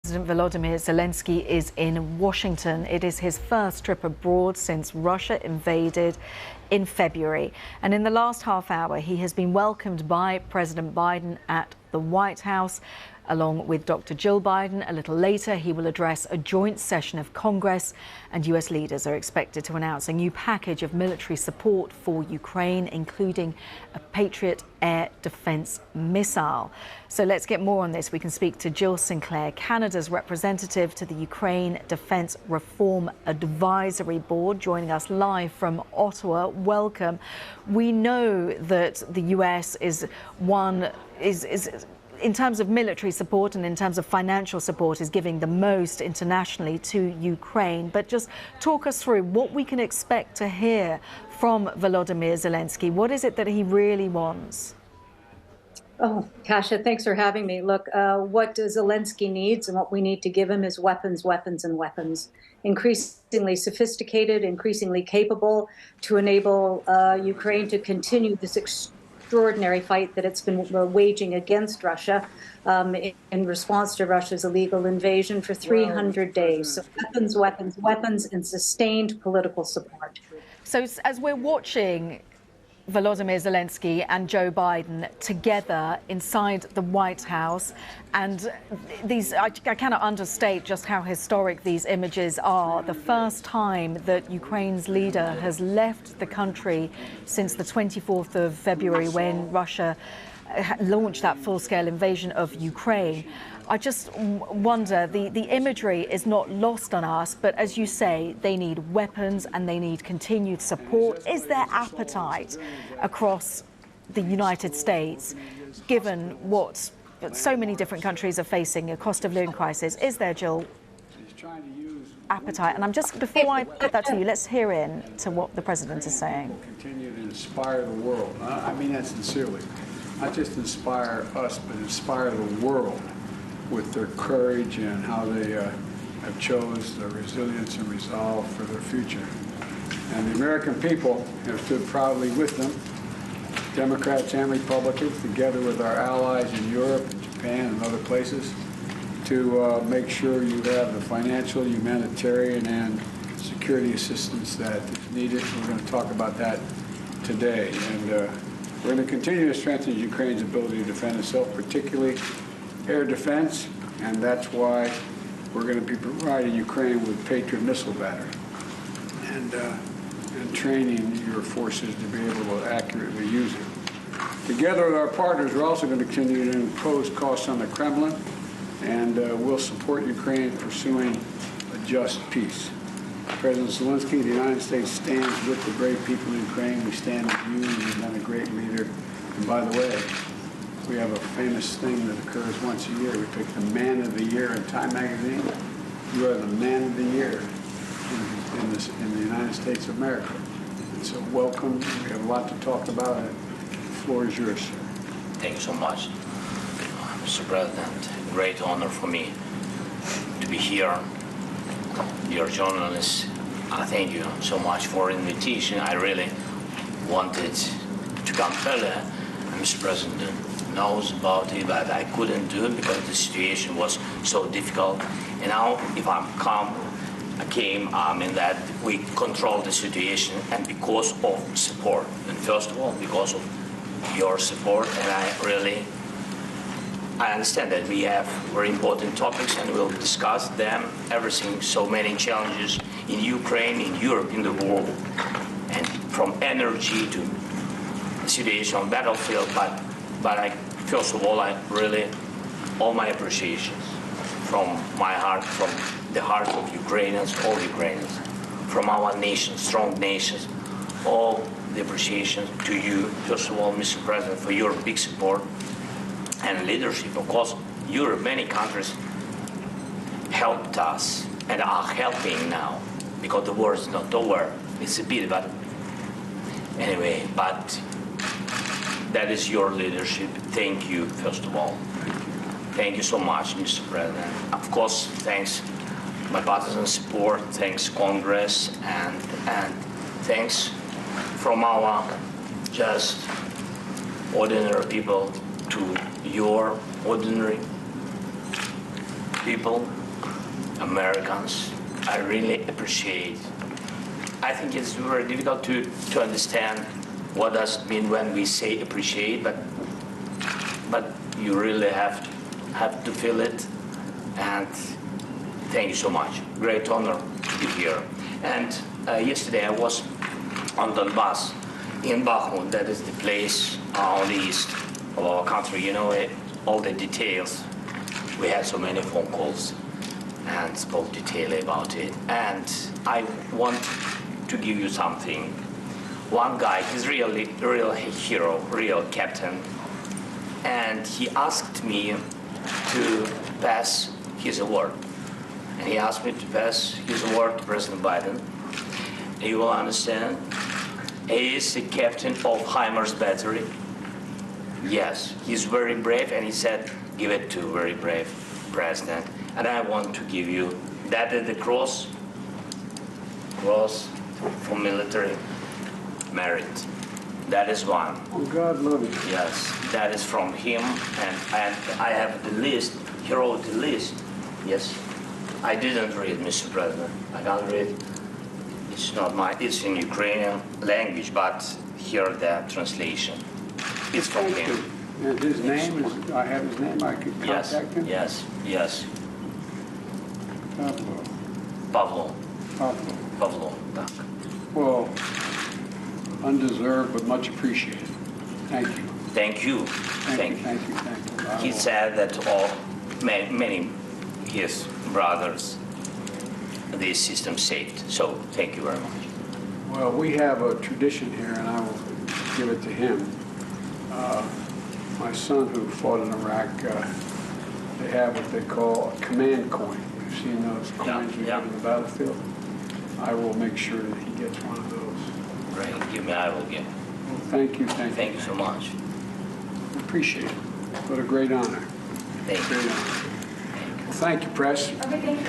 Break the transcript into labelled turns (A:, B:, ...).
A: President Volodymyr Zelensky is in Washington. It is his first trip abroad since Russia invaded in February. And in the last half hour, he has been welcomed by President Biden at the White House, along with Dr. Jill Biden. A little later, he will address a joint session of Congress, and US leaders are expected to announce a new package of military support for Ukraine, including a Patriot air defense missile. So let's get more on this. We can speak to Jill Sinclair, Canada's representative to the Ukraine Defense Reform Advisory Board, joining us live from Ottawa. Welcome. We know that the US is in terms of military support and in terms of financial support, is giving the most internationally to Ukraine. But just talk us through what we can expect to hear from Volodymyr Zelensky. What is it that he really wants?
B: Oh, Kasia, thanks for having me. Look, what Zelensky needs and what we need to give him is weapons, weapons, and weapons. Increasingly sophisticated, increasingly capable to enable Ukraine to continue this extraordinary fight that it's been waging against Russia in response to Russia's illegal invasion for 300 days. So weapons, weapons, weapons, and sustained political support.
A: So as we're watching Volodymyr Zelensky and Joe Biden together inside the White House, and I cannot understate just how historic these images are. The first time that Ukraine's leader has left the country since the 24th of February, when Russia launched that full-scale invasion of Ukraine. I just wonder, the imagery is not lost on us, but as you say, they need weapons and they need continued support. Is there appetite across the United States, given what so many different countries are facing, a cost of living crisis? Is there, Jill, appetite? And before I put that to you, let's hear in to what the president is saying.
C: Continue to inspire the world. I mean that sincerely. Not just inspire us, but inspire the world with their courage and how they have chose their resilience and resolve for their future. And the American people have stood proudly with them, Democrats and Republicans, together with our allies in Europe and Japan and other places, to make sure you have the financial, humanitarian, and security assistance that is needed. We're going to talk about that today. And we're going to continue to strengthen Ukraine's ability to defend itself, particularly air defense, and that's why we're going to be providing Ukraine with Patriot missile battery and training your forces to be able to accurately use it. Together with our partners, we're also going to continue to impose costs on the Kremlin, and we'll support Ukraine pursuing a just peace. President Zelensky, the United States stands with the brave people of Ukraine. We stand with you. You've been a great leader. And by the way, we have a famous thing that occurs once a year. We pick the Man of the Year in Time magazine. You are the Man of the Year in the United States of America. And so welcome. We have a lot to talk about. The floor is yours, sir.
D: Thank you so much, Mr. President. Great honor for me to be here. Dear journalists, I thank you so much for the invitation. I really wanted to come earlier. Mr. President knows about it, but I couldn't do it because the situation was so difficult. And now, if I came, in that we control the situation, and because of support. And first of all, because of your support, and I understand that we have very important topics, and we'll discuss them, everything, so many challenges in Ukraine, in Europe, in the world, and from energy to the situation on battlefield. But first of all, all my appreciations from my heart, from the heart of Ukrainians, all Ukrainians, from our nation, strong nations, all the appreciation to you, first of all, Mr. President, for your big support and leadership. Of course, Europe, many countries helped us and are helping now, because the war is not over. It's a bit, but anyway, but that is your leadership. Thank you, first of all. Thank you so much, Mr. President. Of course, thanks my partisan support, thanks Congress, and thanks from our just ordinary people to your ordinary people, Americans, I really appreciate. I think it's very difficult to understand what does it mean when we say appreciate, but you really have to feel it. And thank you so much. Great honor to be here. And yesterday I was on Donbass in Bakhmut. That is the place on the east of our country. You know all the details. We had so many phone calls and spoke detailedly about it. And I want to give you something. One guy, he's really real hero, real captain, and he asked me to pass his award. And he asked me to pass his award to President Biden. You will understand. He is the captain of HIMARS battery. Yes, he's very brave, and he said, give it to very brave president. And I want to give you, that is the cross for military merit. That is one.
C: Oh, God love you.
D: Yes, that is from him, and I have the list. He wrote the list. Yes, I didn't read, Mr. President. I can't read. It's not it's in Ukrainian language, but here the translation. It's from
C: Thank
D: him.
C: you. And his name is, I have his name, I could
D: Yes,
C: contact him?
D: yes.
C: Pablo.
D: Pavlo, так.
C: Well, undeserved, but much appreciated. Thank you.
D: Thank you.
C: Thank you. I
D: He
C: will-
D: said that many his brothers, this system saved. So thank you very much.
C: Well, we have a tradition here, and I will give it to him. My son, who fought in Iraq, they have what they call a command coin. You've seen those coins we have in the battlefield? I will make sure that he gets one of those.
D: Great. Give me, I will give.
C: Well, thank you.
D: Thank you so much.
C: Appreciate it. What a great honor.
D: Thank you.
C: Great honor. Well, thank you, press.
E: Okay, thank you.